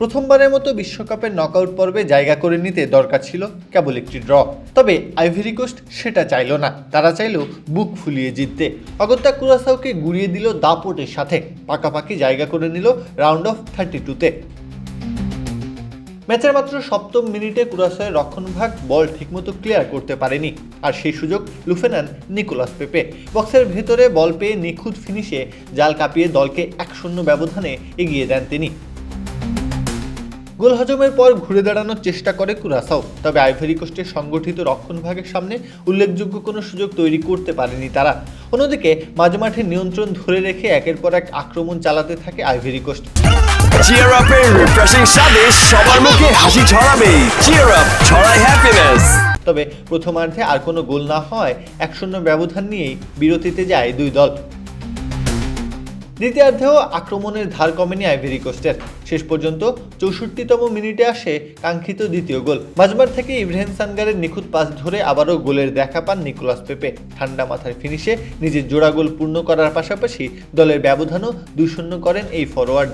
প্রথমবারের মতো বিশ্বকাপের নকআউট পর্বে জায়গা করে নিতে দরকার ছিল কেবল একটি ড্র। তবে আইভরি কোস্ট সেটা চাইল না, তারা চাইল বুক ফুলিয়ে জিততে। অগত্যা কুরাসাওকে গুড়িয়ে দিল দাপটের সাথে, পাকাপাকি জায়গা করে নিল রাউন্ড অফ 32-তে। ম্যাচের মাত্র সপ্তম মিনিটে কুরাসাওয়ের রক্ষণভাগ বল ঠিকমতো ক্লিয়ার করতে পারেনি, আর সেই সুযোগ লুফে নেন নিকোলাস পেপে। বক্সের ভেতরে বল পেয়ে নিখুঁত ফিনিশে জাল কাঁপিয়ে দলকে 1-0 ব্যবধানে এগিয়ে দেন তিনি। গোল হজমের পর ঘুরে দাঁড়ানোর চেষ্টা করে কুরাসাও, তবে আইভরি কোস্টের সংগঠিত রক্ষণভাগের সামনে উল্লেখযোগ্য কোনো সুযোগ তৈরি করতে পারেনি তারা। অন্যদিকে মাঝমাঠে নিয়ন্ত্রণ ধরে রেখে একের পর এক আক্রমণ চালাতে থাকে আইভরি কোস্ট। চিয়ার আপের রিফ্রেশিং স্বাদে সবার মুখে হাসি ছড়াবে। চিয়ার আপ ছড়ায় হ্যাপিনেস। তবে প্রথমার্ধে আর কোনো গোল না হয় 1-0 ব্যবধান নিয়েই বিরতিতে যায় দুই দল। দ্বিতীয়ার্ধেও আক্রমণের ধার কমেনি আইভরি কোস্টের। শেষ পর্যন্ত 64তম মিনিটে আসে কাঙ্ক্ষিত দ্বিতীয় গোল। মাঝমাঠ থেকে ইব্রাহিম সানগারের নিখুঁত পাস ধরে আবারও গোলের দেখা পান নিকোলাস পেপে। ঠান্ডা মাথার ফিনিশে নিজের জোড়া গোল পূর্ণ করার পাশাপাশি দলের ব্যবধানও 2-0 করেন এই ফরোয়ার্ড।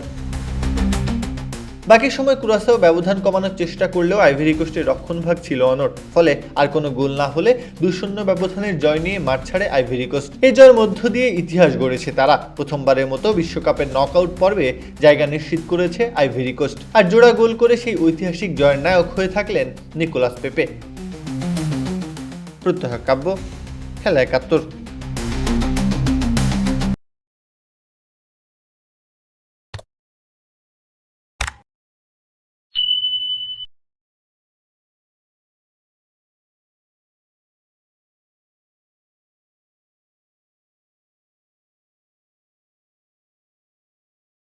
বাকি সময় কুরাসাও ব্যবধান কমানোর চেষ্টা করলেও আইভরি কোস্টের রক্ষণভাগ ছিল অনড়। ফলে আর কোনো গোল না হলে 2-0 ব্যবধানের জয় নিয়ে মাঠ ছাড়ে আইভরি কোস্ট। এই জয়ের মধ্য দিয়ে ইতিহাস গড়েছে তারা। প্রথমবারের মতো বিশ্বকাপের নকআউট পর্বে জায়গা নিশ্চিত করেছে আইভরি কোস্ট। আর জোড়া গোল করে সেই ঐতিহাসিক জয়ের নায়ক হয়ে থাকলেন নিকোলাস পেপে। প্রত্যহ কাব্য, খেলা 71।